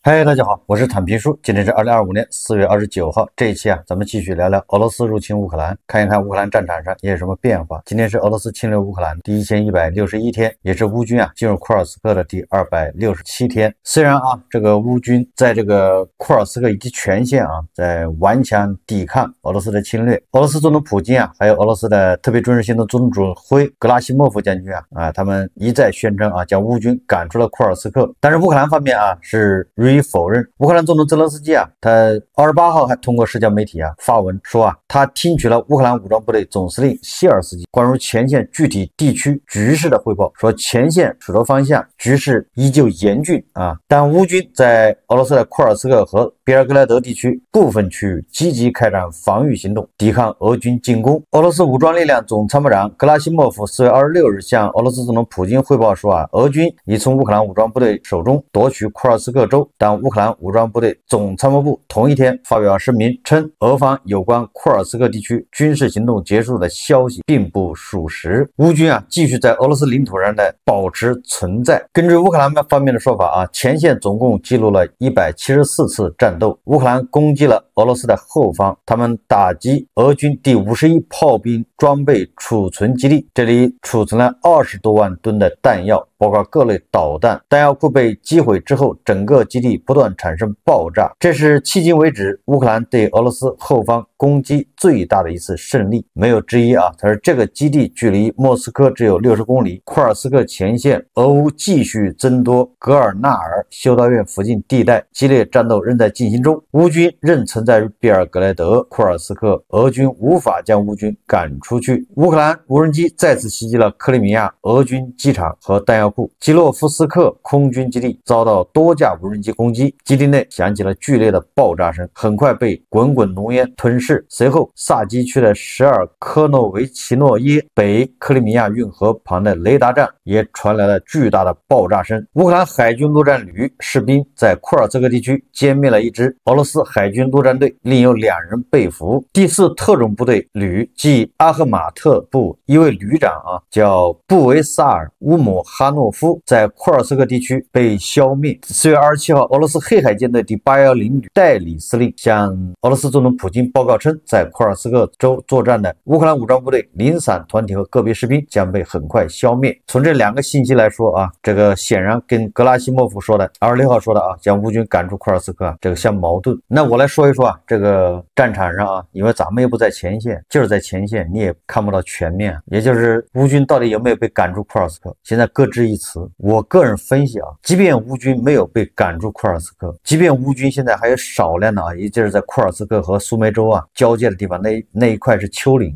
嗨，大家好，我是坦平叔。今天是2025年4月29号，这一期咱们继续聊聊俄罗斯入侵乌克兰，看一看乌克兰战场上也有什么变化。今天是俄罗斯侵略乌克兰第1161天，也是乌军进入库尔斯克的第267天。虽然这个乌军在这个库尔斯克以及全线在顽强抵抗俄罗斯的侵略，俄罗斯总统普京还有俄罗斯的特别军事行动总指挥格拉西莫夫将军他们一再宣称将乌军赶出了库尔斯克，但是乌克兰方面是予以否认。乌克兰总统泽连斯基他28号还通过社交媒体发文说他听取了乌克兰武装部队总司令谢尔斯基关于前线具体地区局势的汇报，说前线主流方向局势依旧严峻但乌军在俄罗斯的库尔斯克和别尔格莱德地区部分区域积极开展防御行动，抵抗俄军进攻。俄罗斯武装力量总参谋长格拉西莫夫4月26日向俄罗斯总统普京汇报说俄军已从乌克兰武装部队手中夺取库尔斯克州，但乌克兰武装部队总参谋部同一天发表声明称，俄方有关库尔斯克地区军事行动结束的消息并不属实。乌军继续在俄罗斯领土上的保持存在。根据乌克兰方面的说法前线总共记录了174次战斗，乌克兰攻击了俄罗斯的后方，他们打击俄军第51炮兵装备储存基地，这里储存了20多万吨的弹药，包括各类导弹。弹药库被击毁之后，整个基地不断产生爆炸，这是迄今为止乌克兰对俄罗斯后方攻击最大的一次胜利，没有之一他说这个基地距离莫斯科只有60公里，库尔斯克前线俄乌继续争夺格尔纳尔修道院附近地带，激烈战斗仍在进行中，乌军仍存在于别尔格莱德、库尔斯克，俄军无法将乌军赶出去。乌克兰无人机再次袭击了克里米亚俄军机场和弹药库，基洛夫斯克空军基地遭到多架无人机攻击，基地内响起了剧烈的爆炸声，很快被滚滚浓烟吞噬。随后萨基区的什尔科诺维奇诺耶北克里米亚运河旁的雷达站也传来了巨大的爆炸声。乌克兰海军陆战旅士兵在库尔斯克地区歼灭了一支俄罗斯海军陆战队，另有2人被俘。第4特种部队旅即阿赫马特部一位旅长叫布维萨尔乌姆哈诺夫在库尔斯克地区被消灭。4月27号，俄罗斯黑海舰队第810旅代理司令向俄罗斯总统普京报告称，在库尔斯克州作战的乌克兰武装部队零散团体和个别士兵将被很快消灭。从这2个信息来说这个显然跟格拉西莫夫说的26号说的将乌军赶出库尔斯克这个相矛盾。那我来说一说这个战场上因为咱们也不在前线，就是在前线你也看不到全面，也就是乌军到底有没有被赶出库尔斯克，现在各执一词。我个人分析即便乌军没有被赶出库尔斯克，即便乌军现在还有少量的也就是在库尔斯克和苏梅州交界的地方那一块是丘陵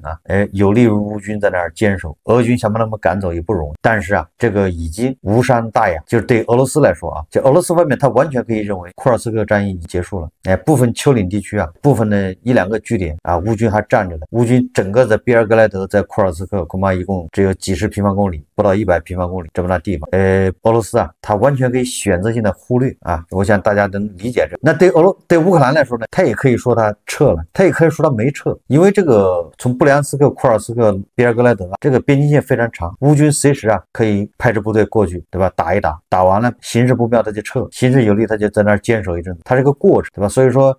有利于乌军在那儿坚守，俄军想把他们赶走也不容易。但是这个已经无伤大雅，就是对俄罗斯来说就俄罗斯方面他完全可以认为库尔斯克战役已经结束了。部分丘陵地区部分的1-2个据点乌军还站着呢。乌军整个在别尔格莱德在库尔斯克恐怕一共只有几十平方公里，不到100平方公里这么大地方。俄罗斯他完全可以选择性的忽略我想大家能理解这。那对乌克兰来说呢，他也可以说他撤了，他也可以说他没撤，因为这个从布良斯克、库尔斯克、别尔格莱德这个边境线非常长，乌军随时可以派支部队过去，对吧？打一打，打完了形势不妙他就撤，形势有利他就在那儿坚守一阵子，它是个过程，对吧？所以说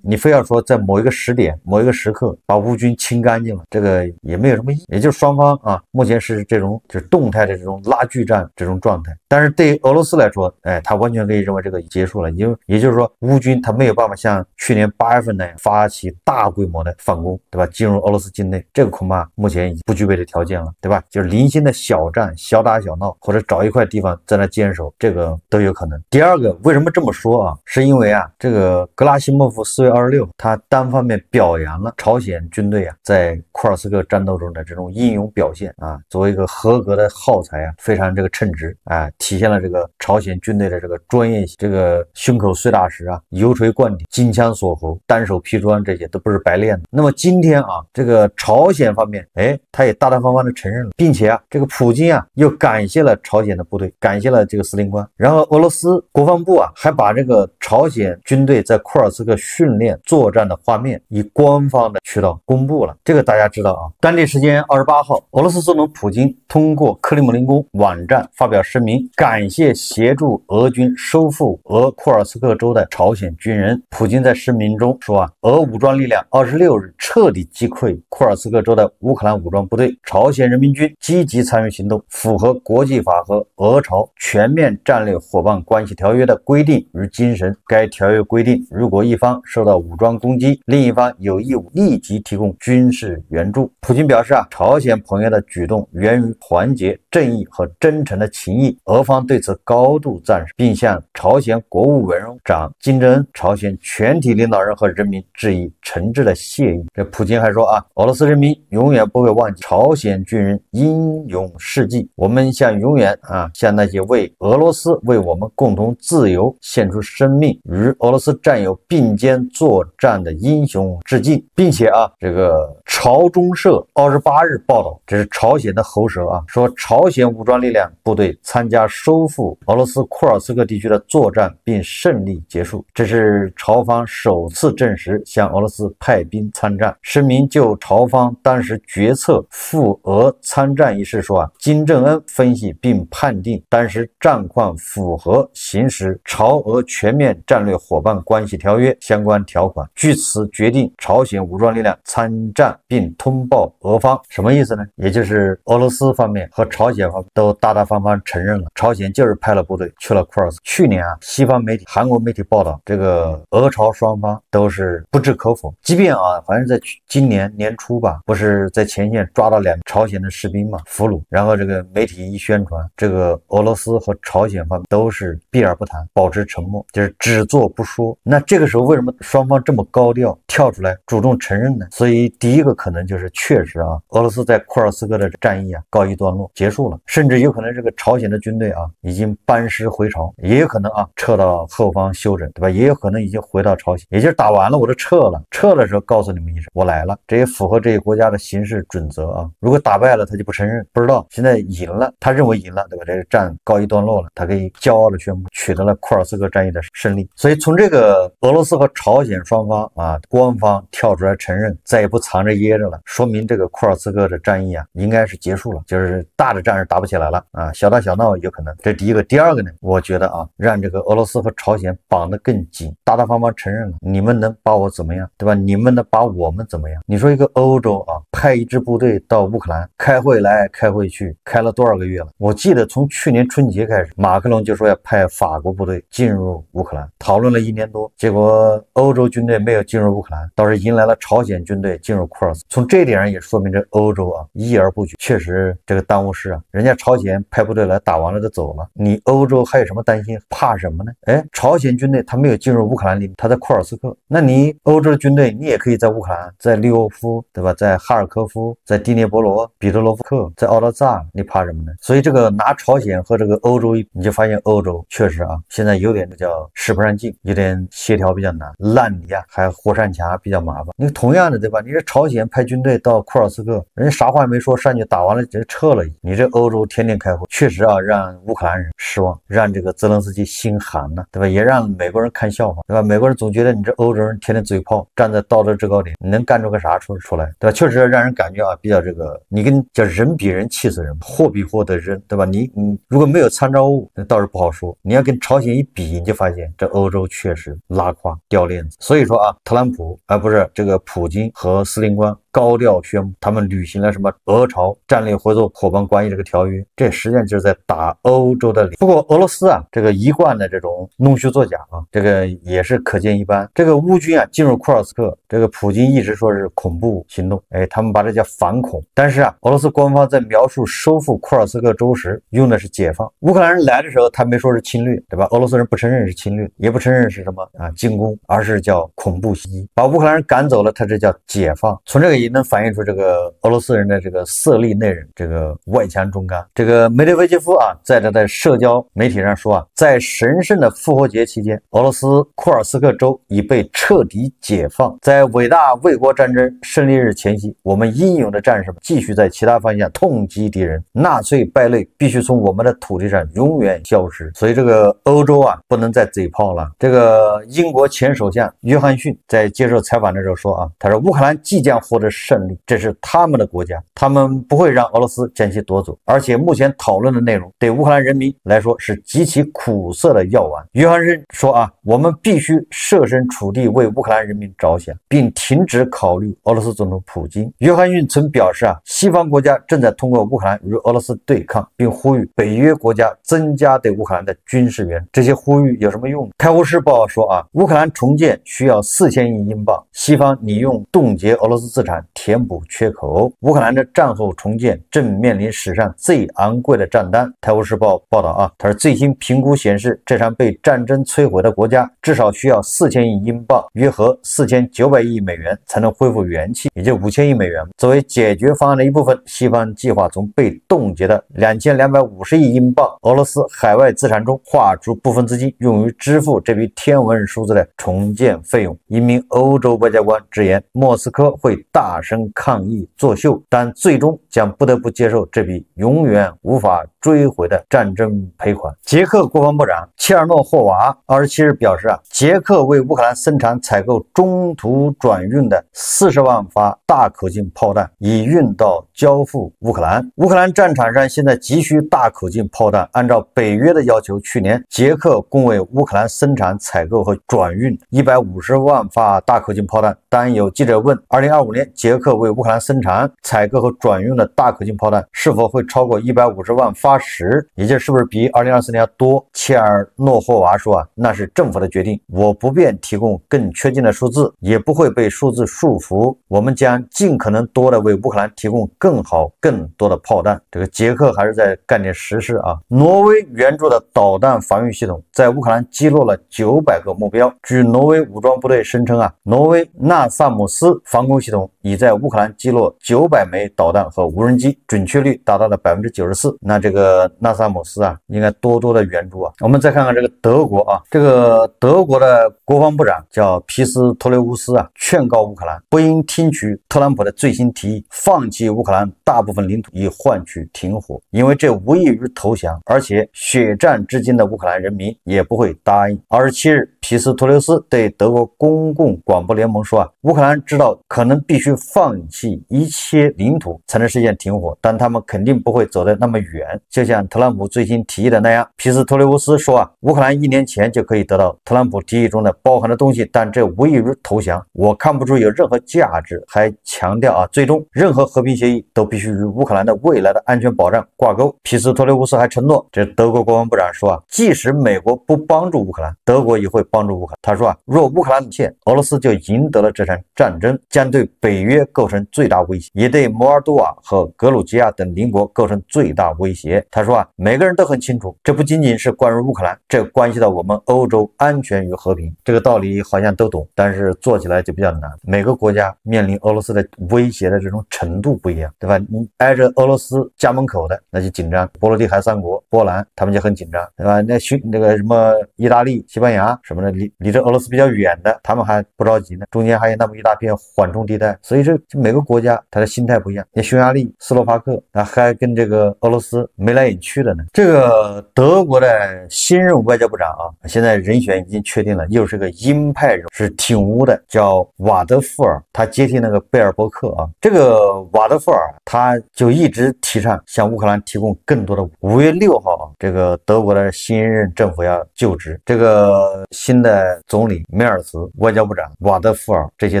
你非要说在某一个时点、某一个时刻把乌军清干净了，这个也没有什么意义。也就是双方目前是这种就是动态的这种拉锯战这种状态。但是对俄罗斯来说他完全可以认为这个结束了，也就是说乌军他没有办法像去年8月份那样发起大规模的反攻，对吧？进入俄罗斯境内，这个恐怕目前已经不具备的条件了，对吧？就是零星的小战、小打小闹，或者找一块地方在那坚守，这个都有可能。第二个，为什么这么说是因为这个格拉西莫夫4月26他单方面表扬了朝鲜军队在库尔斯克战斗中的这种英勇表现作为一个合格的耗材非常这个称职体现了这个朝鲜军队的这个专业性，这个胸口碎大石油锤灌顶、金枪锁喉、单手劈砖，这些都不是白练的。那么今天这个朝鲜方面他也大大方方的承认了，并且这个普京又感谢了朝鲜的部队，感谢了这个司令官。然后俄罗斯国防部还把这个朝鲜军队在库尔斯克训练作战的画面以官方的渠道公布了。这个大家知道啊。当地时间28号，俄罗斯总统普京通过克里姆林宫网站发表声明，感谢协助俄军收复俄库尔斯克州的朝鲜军人。普京在声明中说俄武装力量26日彻底击溃库尔斯克州的乌克兰武装部队，朝鲜人民军积极参与行动，符合国际法和俄朝全面战略伙伴关系条约的规定与精神。该条约规定，如果一方受到武装攻击，另一方有义务立即提供军事援助。普京表示朝鲜朋友的举动源于团结、正义和真诚的情谊，俄方对此高度赞赏，并向朝鲜国务委员长金正恩、朝鲜全体领导人和人民致以诚挚的谢意。这普京还说俄罗斯人民永远不会忘记朝鲜军人英勇事迹，我们永远向那些为俄罗斯、为我们共同自由献出生命与俄罗斯战友并肩作战的英雄致敬。并且这个朝中社28日报道，这是朝鲜的喉舌说朝鲜武装力量部队参加收复俄罗斯库尔斯克地区的作战并胜利结束，这是朝方首次证实向俄罗斯派兵参战。声明就朝方当时决策赴俄参战一事说金正恩分析并判定当时战况符合行使朝俄全面战略伙伴关系条约相关条款，据此决定朝鲜武装力量参战并通报俄方。什么意思呢？也就是俄罗斯方面和朝鲜方面都大大方方承认了，朝鲜就是派了部队去了库尔斯克。去年西方媒体、韩国媒体报道，这个俄朝双方都是不置可否。即便好像在今年年初吧，不是在前线抓到2个朝鲜的士兵嘛，俘虏，然后这个媒体一宣传，这个俄罗斯和朝鲜方面都是避而不谈，保持沉默，就是只做不说。那这个时候为什么双方这么高调跳出来主动承认呢？所以第一个可能就是确实俄罗斯在库尔斯克的战役告一段落结束了，甚至有可能这个朝鲜的军队已经班师回朝，也有可能撤到后方休整，对吧？也有可能已经回到朝鲜，也就是打完了我就撤了，撤的时候告诉你们一声我来了，这也符合这个国家的行事准则如果打败了他就不承认，不知道现在赢了，他认为赢了，对吧？这个战告一段落了，他可以骄傲的宣布取得了库尔斯克战役的胜利。所以从这个俄罗斯和朝鲜双方官方跳出来承认，再也不藏着掖着了，说明这个库尔斯克的战役应该是结束了，就是大的战是打不起来了小打小闹有可能。这第一个。第二个呢，我觉得让这个俄罗斯和朝鲜绑得更紧，大大方方承认了你们能把我怎么样，对吧？你们能把我们怎么样？你说一个欧洲派一支部队到乌克兰开会来开会去，开了多少个月了？我记得从去年春节开始，马克龙就说要派法国部队进入乌克兰，讨论了1年多，结果欧洲军队没有进入乌克兰，倒是迎来了朝鲜军队进入库尔斯。从这一点上也说明这欧洲议而不决，确实这个耽误事人家朝鲜派部队来打完了就走了，你欧洲还有什么担心？怕什么呢？朝鲜军队他没有进入乌克兰里，他在库尔斯克，那你欧洲的军队你也可以在乌克兰，在利沃夫，对吧？在哈尔科夫，在第聂伯罗、彼得罗夫克，在奥德萨，你怕什么呢？所以这个拿朝鲜和这个欧洲，你就发现欧洲确实现在有点叫势不上劲，有点协调比较难，烂泥还火山墙比较麻烦。你同样的，对吧？你这朝鲜派军队到库尔斯克，人家啥话没说，上去打完了就撤了，你这欧洲天天开会，确实让乌克兰人失望，让这个泽连斯基心寒了，对吧？也让美国人看笑话，对吧？美国人总觉得你这欧洲人天天嘴炮，站在道德制高点，你能干出个啥出来，对吧？确实让人感觉比较这个，你跟叫人比人气死人，货比货的人，对吧？你如果没有参照物，那倒是不好说。你要跟朝鲜一比，你就发现这欧洲确实拉胯掉链子。所以说特朗普不是这个普京和司令官高调宣布他们履行了什么俄朝战略合作伙伴关系这个条约，这实际上就是在打欧洲的脸。不过俄罗斯这个一贯的这种弄虚作假这个也是可见一斑。这个乌军进入库尔斯克，这个普京一直说是恐怖行动，他们把这叫反恐。但是俄罗斯官方在描述收复库尔斯克州时用的是解放。乌克兰人来的时候他没说是侵略，对吧？俄罗斯人不承认是侵略，也不承认是什么进攻，而是叫恐怖袭击，把乌克兰人赶走了，他这叫解放。从这个也能反映出这个俄罗斯人的这个色厉内荏，这个外强中干。这个梅德韦杰夫啊，在他的社交媒体上说啊，在神圣的复活节期间，俄罗斯库尔斯克州已被彻底解放。在伟大卫国战争胜利日前夕，我们英勇的战士们继续在其他方向痛击敌人，纳粹败类必须从我们的土地上永远消失。所以这个欧洲啊，不能再嘴炮了。这个英国前首相约翰逊在接受采访的时候说啊，他说乌克兰即将获得胜利，这是他们的国家，他们不会让俄罗斯将其夺走，而且目前讨论的内容对乌克兰人民来说是极其苦涩的药丸。约翰逊说啊，我们必须设身处地为乌克兰人民着想，并停止考虑俄罗斯总统普京。约翰逊曾表示啊，西方国家正在通过乌克兰与俄罗斯对抗，并呼吁北约国家增加对乌克兰的军事援助。这些呼吁有什么用？泰晤士报说啊，乌克兰重建需要4000亿英镑，西方拟用冻结俄罗斯资产填补缺口。乌克兰的战后重建正面临史上最昂贵的账单。泰晤士报报道啊，他说最新评估显示，这场被战争摧毁的国家至少需要4000亿英镑，约合4900亿美元才能恢复元气，也就5000亿美元。作为解决方案的一部分，西方计划从被冻结的2250亿英镑俄罗斯海外资产中划出部分资金，用于支付这笔天文数字的重建费用。一名欧洲外交官直言，莫斯科会大声抗议作秀，但最终将不得不接受这笔永远无法追回的战争赔款。捷克国防部长切尔诺霍娃27日表示啊，捷克为乌克兰生产采购中途转运的40万发大口径炮弹，已运到交付乌克兰。乌克兰战场上现在急需大口径炮弹，按照北约的要求，去年捷克共为乌克兰生产采购和转运150万发大口径炮弹。当有记者问2025年捷克为乌克兰生产采购和转运的大口径炮弹是否会超过150万发时，也就是不是比2024年要多，切尔诺霍娃说啊，那是政府的决定，我不便提供更确切的数字，也不会被数字束缚，我们将尽可能多的为乌克兰提供更好更多的炮弹。这个捷克还是在干点实事啊。挪威援助的导弹防御系统在乌克兰击落了900个目标。据挪威武装部队声称啊，挪威纳萨姆斯防空系统已在乌克兰击落900枚导弹和无人机，准确率达到了94%。那这个纳萨姆斯啊，应该多多的援助啊。我们再看看这个德国啊，这个德国的国防部长叫皮斯托雷乌斯啊，劝告乌克兰不应听取特朗普的最新提议，放弃乌克兰大部分领土以换取停火，因为这无异于投降，而且血战至今的乌克兰人民也不会答应。27日，皮斯托雷斯对德国公共广播联盟说啊，乌克兰知道可能必须放弃一切领土才能实现停火，但他们肯定不会走得那么远，就像特朗普最新提议的那样。皮斯托雷乌斯说啊，乌克兰1年前就可以得到特朗普提议中的包含的东西，但这无异于投降，我看不出有任何价值。还强调啊，最终任何和平协议都必须与乌克兰的未来的安全保障挂钩。皮斯托雷乌斯还承诺，这德国国防部长说啊，即使美国不帮助乌克兰，德国也会帮助乌克兰。他说啊，若乌克兰欠，俄罗斯就赢得了这场战争，将对北约构成最大威胁，也对摩尔多瓦和格鲁吉亚等邻国构成最大威胁。他说啊，每个人都很清楚，这不仅仅是关于乌克兰，这关系到我们欧洲安全与和平。这个道理好像都懂，但是做起来就比较难。每个国家面临俄罗斯的威胁的这种程度不一样，对吧？你挨着俄罗斯家门口的那就紧张，波罗的海3国波兰他们就很紧张，对吧？那个什么意大利、西班牙什么的，离这俄罗斯比较远的，他们还不着急呢，中间还有那么一大片缓冲地带。所以这每个国家它的心态不一样。那匈牙利、斯洛伐克还跟这个俄罗斯眉来眼去的呢。这个德国的新任外交部长啊，现在人选已经确定了，又是个鹰派人，是挺乌的，叫瓦德富尔，他接替那个贝尔伯克啊。这个瓦德富尔他就一直提倡向乌克兰提供更多的5月6号啊，这个德国的新任政府要就职，这个新的总理梅尔茨、外交部长瓦德富尔，这些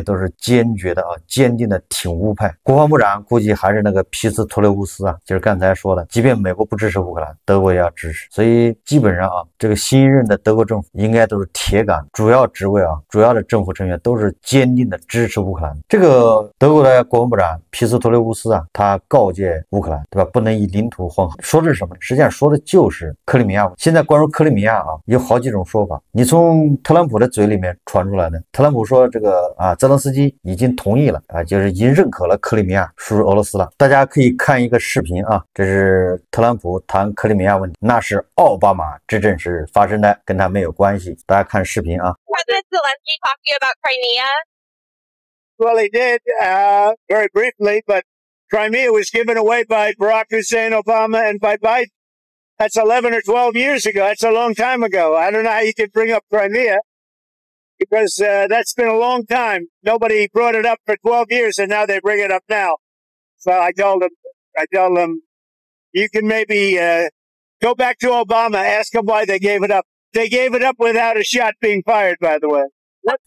都是坚决的啊，坚定的挺乌派。国防部长估计还是那个皮斯托雷乌斯啊，就是刚才说的，即便美国国不支持乌克兰，德国也要支持。所以基本上啊，这个新一任的德国政府应该都是铁杆，主要职位啊，主要的政府成员都是坚定的支持乌克兰。这个德国的国防部长皮斯托雷乌斯啊，他告诫乌克兰，对吧？不能以领土混合。说的是什么？实际上说的就是克里米亚。现在关于克里米亚啊，有好几种说法。你从特朗普的嘴里面传出来的，特朗普说这个泽连斯基已经同意了啊，就是已经认可了克里米亚属于俄罗斯了。大家可以看一个视频啊，这是特朗普谈克里米亚问题，那是奥巴马执政时发生的，跟他没有关系。大家看视频啊。President Zelensky talking about Crimea? Well, he did very briefly, but Crimea was given away by Barack Hussein Obama and by Biden. That's 11 or 12 years ago. That's a long time ago. I don't know how you could bring up Crimea because that's been a long time. Nobody brought it up for 12 years, and now they bring it up now. So I told them, you can maybe go back to Obama, ask him why they gave it up. They gave it up without a shot being fired, by the way.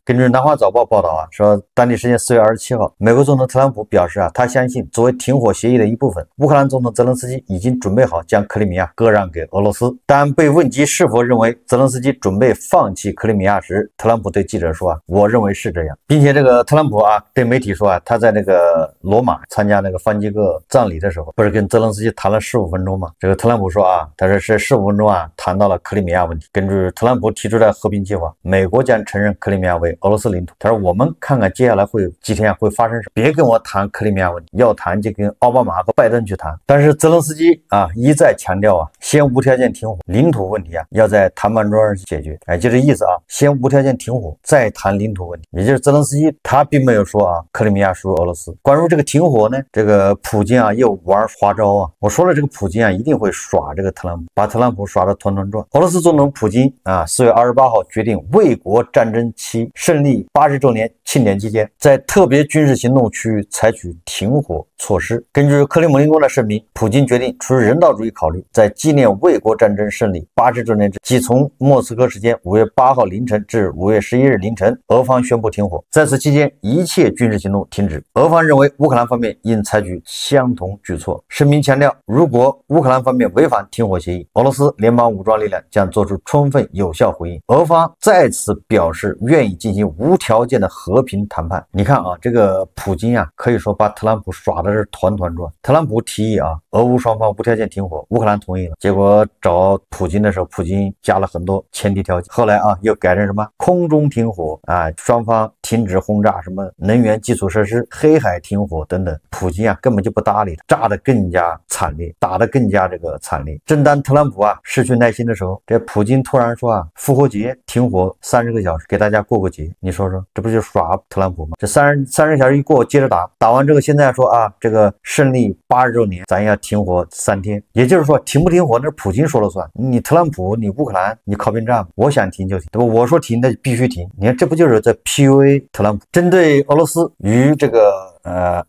根据南华早报报道啊，说当地时间4月27号，美国总统特朗普表示啊，他相信作为停火协议的一部分，乌克兰总统泽连斯基已经准备好将克里米亚割让给俄罗斯。当被问及是否认为泽连斯基准备放弃克里米亚时，特朗普对记者说啊，我认为是这样，并且这个特朗普啊对媒体说啊，他在那个罗马参加那个方济各葬礼的时候，不是跟泽连斯基谈了15分钟吗？这个特朗普说啊，他说是15分钟啊谈到了克里米亚问题。根据特朗普提出的和平计划，美国将承认克里米亚为俄罗斯领土。他说我们看看接下来会几天会发生什么，别跟我谈克里米亚问题，要谈就跟奥巴马和拜登去谈。但是泽连斯基啊一再强调啊，先无条件停火，领土问题啊要在谈判桌上解决。就这意思啊，先无条件停火，再谈领土问题。也就是泽连斯基他并没有说啊克里米亚属于俄罗斯。关于这个停火呢，这个普京啊又玩花招啊。我说了，这个普京啊一定会耍这个特朗普，把特朗普耍得团团转。俄罗斯总统普京啊4月28号决定卫国战争期胜利80周年庆典期间，在特别军事行动区域采取停火措施。根据克里姆林宫的声明，普京决定出于人道主义考虑，在纪念卫国战争胜利80周年即从莫斯科时间5月8号凌晨至5月11日凌晨，俄方宣布停火。在此期间，一切军事行动停止。俄方认为乌克兰方面应采取相同举措。声明强调，如果乌克兰方面违反停火协议，俄罗斯联邦武装力量将做出充分有效回应。俄方再次表示愿意进行无条件的和平谈判。你看啊，这个普京啊，可以说把特朗普耍的是团团转。特朗普提议啊，俄乌双方无条件停火，乌克兰同意了。结果找普京的时候，普京加了很多前提条件。后来啊，又改成什么空中停火啊，双方停止轰炸什么能源基础设施，黑海停火等等。普京啊，根本就不搭理，炸得更加惨烈，打得更加惨烈。正当特朗普啊失去耐心的时候，这普京突然说啊，复活节停火30个小时，给大家过个节。你说说，这不就耍特朗普吗？这30个小时一过，接着打，打完之后，现在说啊，这个胜利80周年，咱要停火3天。也就是说，停不停火那是普京说了算。你特朗普，你乌克兰，你靠边站，我想停就停，对吧？我说停的必须停。你看，这不就是在 PUA 特朗普？针对俄罗斯与这个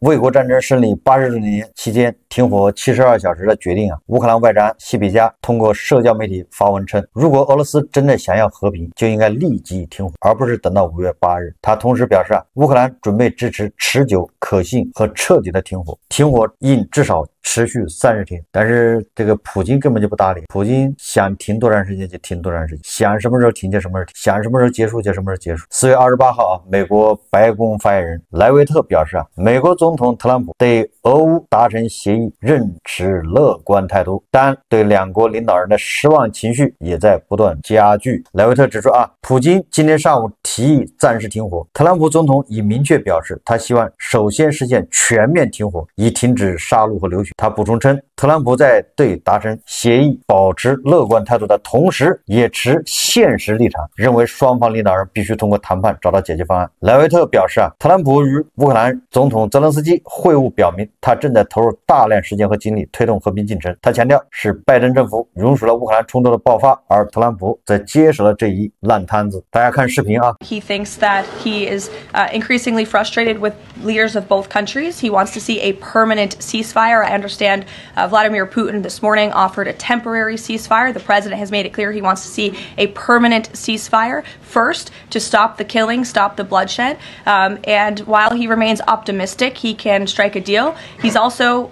卫国战争胜利80周年期间停火72小时的决定啊，乌克兰外长西比加通过社交媒体发文称，如果俄罗斯真的想要和平，就应该立即停火，而不是等到5月8日。他同时表示啊，乌克兰准备支持持久、可信和彻底的停火，停火应至少持续30天。但是这个普京根本就不搭理，普京想停多长时间就停多长时间，想什么时候停就什么时候停，想什么时候结束就什么时候结束。4月28号啊，美国白宫发言人莱维特表示啊，美国总统特朗普对俄乌达成协议仍持乐观态度，但对两国领导人的失望情绪也在不断加剧。莱维特指出啊，普京今天上午提议暂时停火，特朗普总统已明确表示，他希望首先实现全面停火，以停止杀戮和流血。他补充称，特朗普在对达成协议保持乐观态度的同时，也持现实立场，认为双方领导人必须通过谈判找到解决方案。莱维特表示啊，特朗普与乌克兰总统泽连斯基会晤表明，他正在投入大量时间和精力推动和平进程。他强调，是拜登政府允许了乌克兰冲突的爆发，而特朗普则接手了这一烂摊子。大家看视频啊。He thinks that he is increasingly frustrated with leaders of both countries. He wants to see a permanent ceasefire. I understand Vladimir Putin this morning offered a temporary ceasefire. The president has made it clear he wants to see a permanent ceasefire first to stop the killing, stop the bloodshed. And while he remains optimistic he can strike a deal, he's also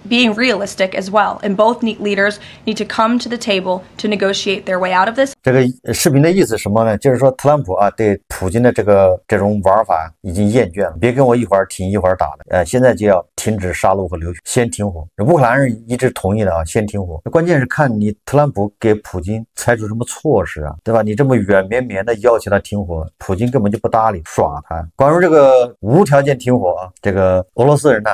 being realistic as well. And both leaders need to come to the table to negotiate their way out of this. 这个视频的意思是什么呢？就是说特朗普啊对普京的这种玩法已经厌倦了，别跟我一会儿挺一会儿打的，现在就要停止杀戮和流血，先停火。乌克兰人一致同意的啊，先停火。关键是看你特朗普给普京采取什么措施啊，对吧？你这么软绵绵的要求他停火，普京根本就不搭理，耍他。关于这个无条件停火啊，这个俄罗斯人呢，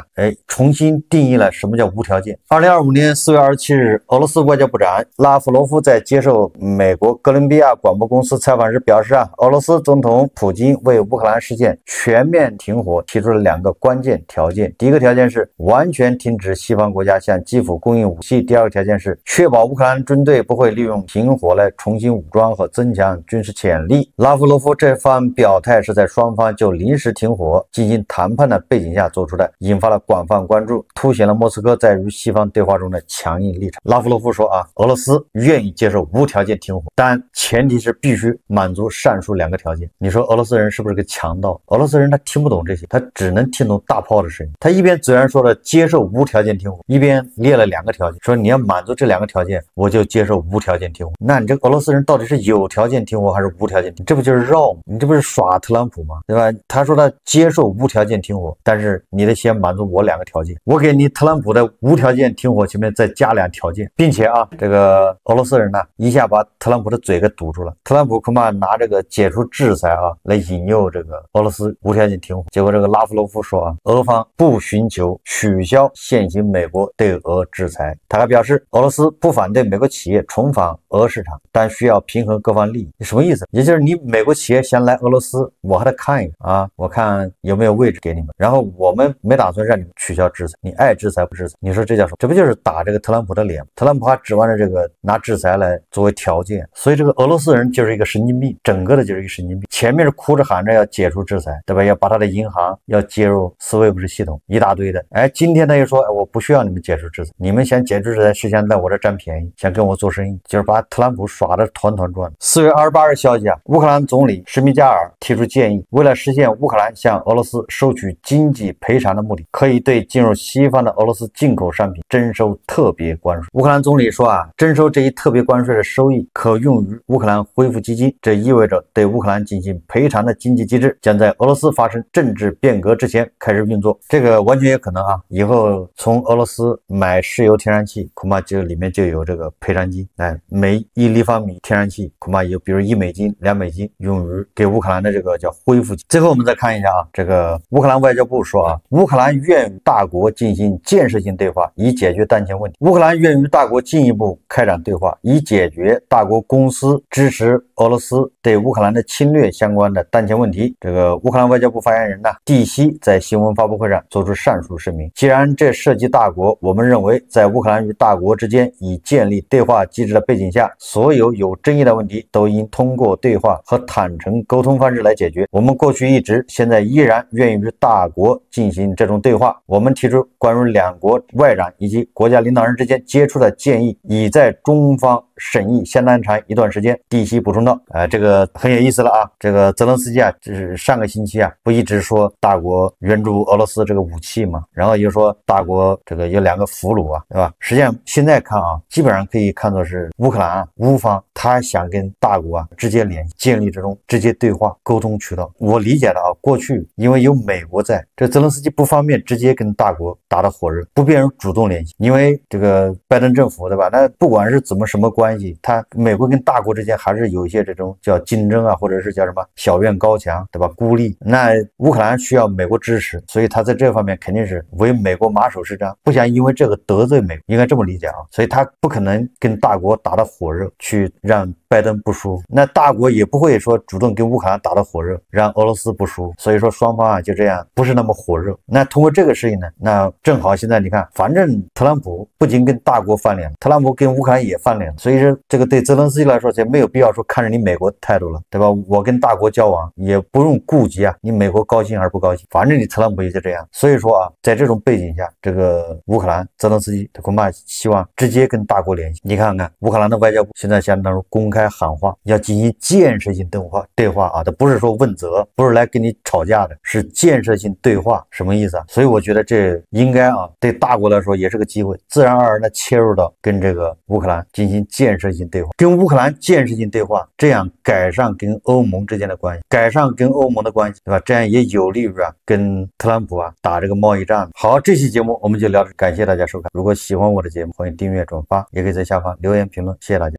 重新定义了什么叫无条件。2025年4月27日，俄罗斯外交部长拉夫罗夫在接受美国哥伦比亚广播公司采访时表示啊，俄罗斯总统普京为乌克兰实现全面停火提出了2个关键条件。第一个条件是完全停止西方国家向基辅供应武器，第二个条件是确保乌克兰军队不会利用停火来重新武装和增强军事潜力。拉夫罗夫这番表态是在双方就临时停火进行谈判的背景下做出的，引发了广泛关注，凸显了莫斯科在与西方对话中的强硬立场。拉夫罗夫说啊，俄罗斯愿意接受无条件停火，但前提是必须满足上述2个条件。你说俄罗斯人是不是个强盗？俄罗斯人他听不懂这些，他只能听懂大炮的声音。他一边虽然说了接受无条件停火，一边列了2个条件，说你要满足这2个条件，我就接受无条件停火。那你这个俄罗斯人到底是有条件停火还是无条件停火？这不就是绕吗？你这不是耍特朗普吗？对吧？他说他接受无条件停火，但是你得先满足我2个条件，我给你特朗普的无条件停火前面再加2条件，并且啊，这个俄罗斯人呢一下把特朗普的嘴给堵住了。特朗普恐怕拿这个解除制裁啊来引诱这个俄罗斯无条件停火。结果这个拉夫罗夫说啊，俄方不寻求取消现行美国对俄制裁。他还表示，俄罗斯不反对美国企业重返俄市场，但需要平衡各方利益。你什么意思？也就是你美国企业想来俄罗斯，我还得看一个啊，我看有没有位置给你们，然后我们没打算让你们取消制裁，你爱制裁不制裁？你说这叫什么？这不就是打这个特朗普的脸？特朗普还指望着这个拿制裁来作为条件，所以这个俄罗斯人就是一个神经病，整个的就是一个神经病。前面是哭着喊着要解除制裁，对吧？要把他的银行要接入SWIFT系统，一大堆的。今天他又说，我不需要你们解除制裁，你们想解除制裁是想在我这占便宜，想跟我做生意，就是把特朗普耍得团团转。4月28日消息啊，乌克兰总理施米加尔提出建议，为了实现乌克兰向俄罗斯收取经济赔偿的目的，可以对进入西方的俄罗斯进口商品征收特别关税。乌克兰总理说啊，征收这一特别关税的收益可用于乌克兰恢复基金，这意味着对乌克兰进行赔偿的经济机制将在俄罗斯发生政治变革之前开始运作。这个完全有可能啊，以后从俄罗斯买石油天然气，恐怕就里面就有这个赔偿金，每1立方米天然气恐怕有比如$1、$2用于给乌克兰的这个叫恢复。最后我们再看一下啊，这个乌克兰外交部说啊，乌克兰愿与大国进行建设性对话，以解决当前问题。乌克兰愿与大国进一步开展对话，以解决大国公司支持俄罗斯对乌克兰的侵略相关的当前问题。这个乌克兰外交部发言人呢，蒂西在新闻发布会上做出上述声明。既然这涉及大国，我们认为在乌克兰与大国之间已建立对话机制的背景下，所有有争议的问题都应通过对话和坦诚沟通方式来解决。我们过去一直，现在依然愿意与大国进行这种对话。我们提出关于2国外长以及国家领导人之间接触的建议，已在中方审议相当长一段时间。蒂西补充道，这个很有意思了啊，这个泽连斯基啊，就是上个星期啊，不一直说大国援助俄罗斯这个武器嘛，然后又说大国这个有2个俘虏啊，对吧？实际上现在看啊，基本上可以看作是乌克兰啊，乌方他想跟大国啊直接联系，建立这种直接对话沟通渠道。我理解的啊，过去因为有美国在，这泽连斯基不方便直接跟大国打得火热，不便于主动联系，因为这个拜登政府对吧？那不管是怎么什么关系，他美国跟大国之间还是有一些这种叫竞争啊，或者是叫什么小院高墙，对吧？孤立。那乌克兰需要美国支持，所以他在这方面肯定是为美国马首是瞻，不想因为这个得罪美国，应该这么理解啊。所以他不可能跟大国打得火热，去让拜登不舒服。那大国也不会说主动跟乌克兰打得火热，让俄罗斯不舒服。所以说双方啊就这样不是那么火热。那通过这个事情呢，那正好现在你看，反正特朗普不仅跟大国翻脸，特朗普跟乌克兰也翻脸，所以说这个对泽连斯基来说就没有必要说看着你美国态度了，对吧？我跟大大国交往也不用顾及啊，你美国高兴还是不高兴，反正你特朗普也就这样。所以说啊，在这种背景下，这个乌克兰泽连斯基他恐怕希望直接跟大国联系。你看看乌克兰的外交部现在相当于公开喊话，要进行建设性对话啊，他不是说问责，不是来跟你吵架的，是建设性对话，什么意思啊？所以我觉得这应该啊，对大国来说也是个机会，自然而然的切入到跟这个乌克兰进行建设性对话，跟乌克兰建设性对话，这样改善跟欧盟之间的关系，改善跟欧盟的关系，对吧？这样也有利于啊跟特朗普啊打这个贸易战。好，这期节目我们就聊到这，感谢大家收看。如果喜欢我的节目，欢迎订阅转发，也可以在下方留言评论，谢谢大家。